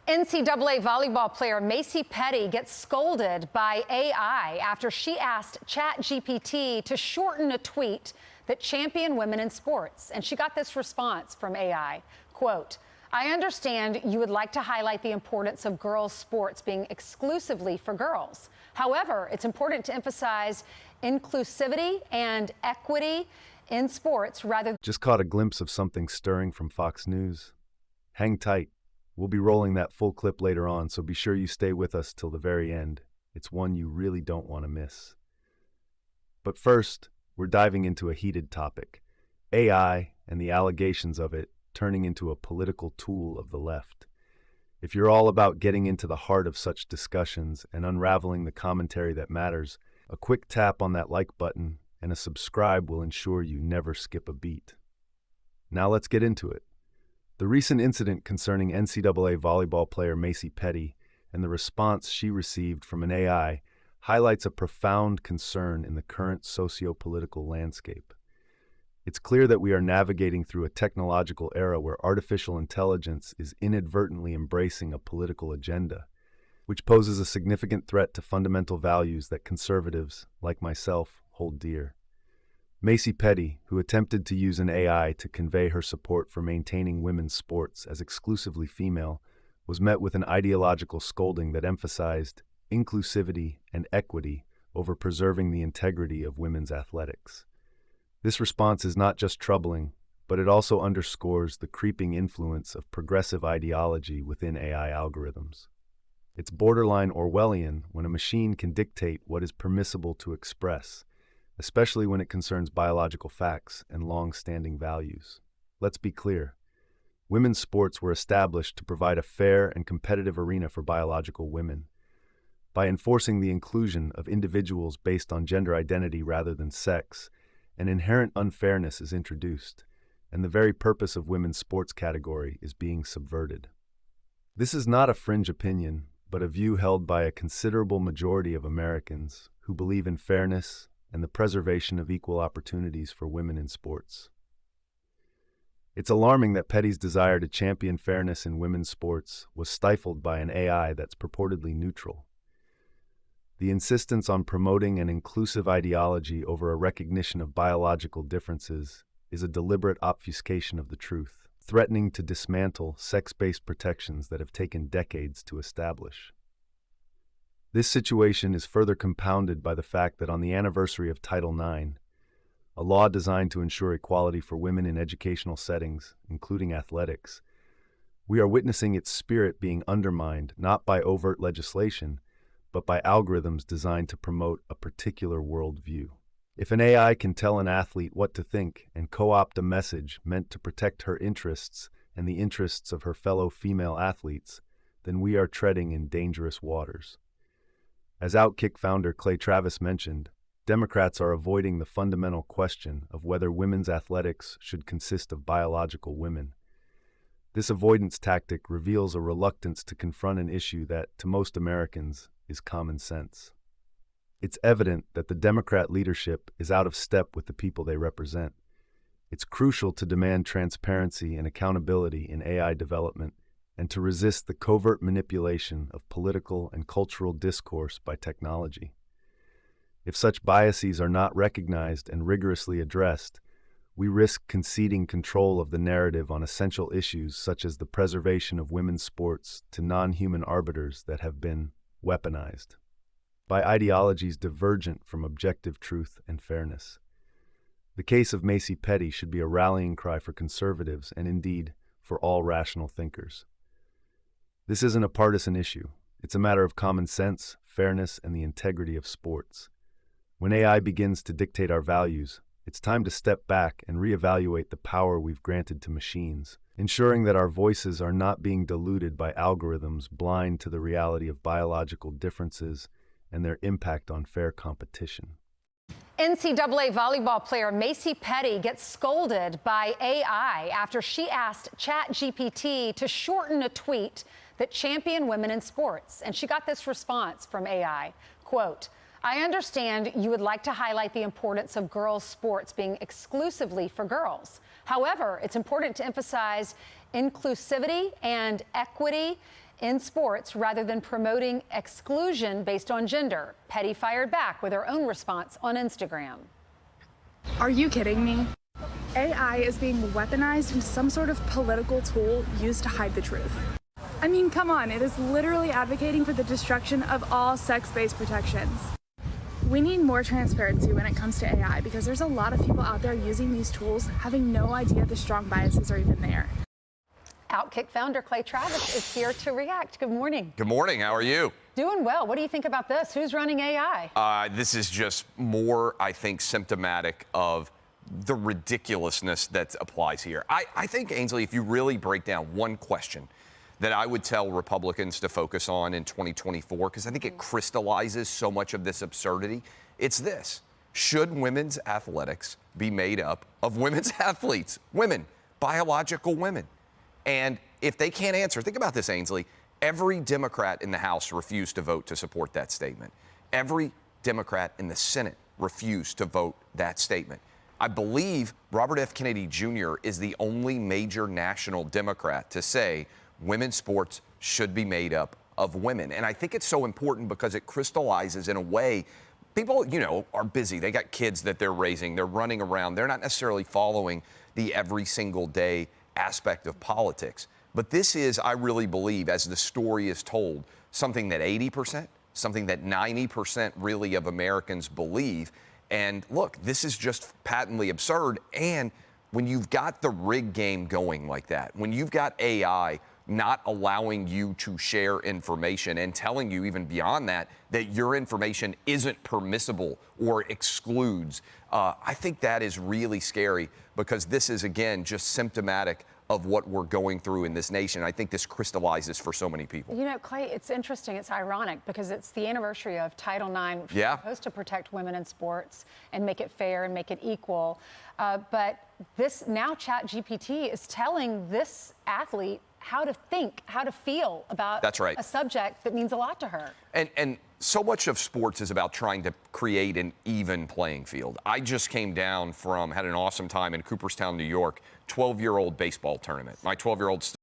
NCAA volleyball player Macy Petty gets scolded by AI after she asked ChatGPT to shorten a tweet that championed women in sports. And she got this response from AI, quote, "I understand you would like to highlight the importance of girls' sports being exclusively for girls. However, it's important to emphasize inclusivity and equity in sports rather." Just caught a glimpse of something stirring from Fox News. Hang tight. We'll be rolling that full clip later on, so be sure you stay with us till the very end. It's one you really don't want to miss. But first, we're diving into a heated topic, AI and the allegations of it turning into a political tool of the left. If you're all about getting into the heart of such discussions and unraveling the commentary that matters, a quick tap on that like button and a subscribe will ensure you never skip a beat. Now let's get into it. The recent incident concerning NCAA volleyball player Macy Petty and the response she received from an AI highlights a profound concern in the current socio-political landscape. It's clear that we are navigating through a technological era where artificial intelligence is inadvertently embracing a political agenda, which poses a significant threat to fundamental values that conservatives, like myself, hold dear. Macy Petty, who attempted to use an AI to convey her support for maintaining women's sports as exclusively female, was met with an ideological scolding that emphasized inclusivity and equity over preserving the integrity of women's athletics. This response is not just troubling, but it also underscores the creeping influence of progressive ideology within AI algorithms. It's borderline Orwellian when a machine can dictate what is permissible to express, especially when it concerns biological facts and long-standing values. Let's be clear. Women's sports were established to provide a fair and competitive arena for biological women. By enforcing the inclusion of individuals based on gender identity rather than sex, an inherent unfairness is introduced, and the very purpose of women's sports category is being subverted. This is not a fringe opinion, but a view held by a considerable majority of Americans who believe in fairness and the preservation of equal opportunities for women in sports. It's alarming that Petty's desire to champion fairness in women's sports was stifled by an AI that's purportedly neutral. The insistence on promoting an inclusive ideology over a recognition of biological differences is a deliberate obfuscation of the truth, threatening to dismantle sex-based protections that have taken decades to establish. This situation is further compounded by the fact that on the anniversary of Title IX, a law designed to ensure equality for women in educational settings, including athletics, we are witnessing its spirit being undermined not by overt legislation, but by algorithms designed to promote a particular worldview. If an AI can tell an athlete what to think and co-opt a message meant to protect her interests and the interests of her fellow female athletes, then we are treading in dangerous waters. As Outkick founder Clay Travis mentioned, Democrats are avoiding the fundamental question of whether women's athletics should consist of biological women. This avoidance tactic reveals a reluctance to confront an issue that, to most Americans, is common sense. It's evident that the Democrat leadership is out of step with the people they represent. It's crucial to demand transparency and accountability in AI development and to resist the covert manipulation of political and cultural discourse by technology. If such biases are not recognized and rigorously addressed, we risk conceding control of the narrative on essential issues such as the preservation of women's sports to non-human arbiters that have been weaponized by ideologies divergent from objective truth and fairness. The case of Macy Petty should be a rallying cry for conservatives and indeed for all rational thinkers. This isn't a partisan issue. It's a matter of common sense, fairness, and the integrity of sports. When AI begins to dictate our values, it's time to step back and reevaluate the power we've granted to machines, ensuring that our voices are not being diluted by algorithms blind to the reality of biological differences and their impact on fair competition. NCAA volleyball player Macy Petty gets scolded by AI after she asked ChatGPT to shorten a tweet that championed women in sports. And she got this response from AI, quote, "I understand you would like to highlight the importance of girls' sports being exclusively for girls. However, it's important to emphasize inclusivity and equity in sports rather than promoting exclusion based on gender. Petty fired back with her own response on Instagram. Are you kidding me? AI is being weaponized into some sort of political tool used to hide the truth. I mean, come on, it is literally advocating for the destruction of all sex-based protections. We need more transparency when it comes to AI because there's a lot of people out there using these tools having no idea the strong biases are even there. Outkick founder Clay Travis is here to react. Good morning. Good morning. How are you? Doing well. What do you think about this? Who's running AI? This is just more, I think, symptomatic of the ridiculousness that applies here. I think, Ainsley, if you really break down one question that I would tell Republicans to focus on in 2024, because I think it crystallizes so much of this absurdity, it's this. Should women's athletics be made up of women's athletes? Women, biological women. And if they can't answer, think about this, Ainsley. Every Democrat in the House refused to vote to support that statement. Every Democrat in the Senate refused to vote that statement. I believe Robert F. Kennedy Jr. is the only major national Democrat to say women's sports should be made up of women. And I think it's so important because it crystallizes in a way. People, are busy. They got kids that they're raising. They're running around. They're not necessarily following the every single day aspect of politics. But this is, I really believe, as the story is told, something that 80%, something that 90% really of Americans believe. And look, this is just patently absurd. And when you've got the rig game going like that, when you've got AI not allowing you to share information and telling you even beyond that, that your information isn't permissible or excludes, I think that is really scary because this is, again, just symptomatic of what we're going through in this nation. I think this crystallizes for so many people. Clay, it's interesting. It's ironic because it's the anniversary of Title IX, which is supposed to protect women in sports and make it fair and make it equal. But this now ChatGPT is telling this athlete how to think, how to feel about a subject that means a lot to her. And so much of sports is about trying to create an even playing field. I just came down had an awesome time in Cooperstown, New York, 12-year-old baseball tournament. My 12-year-old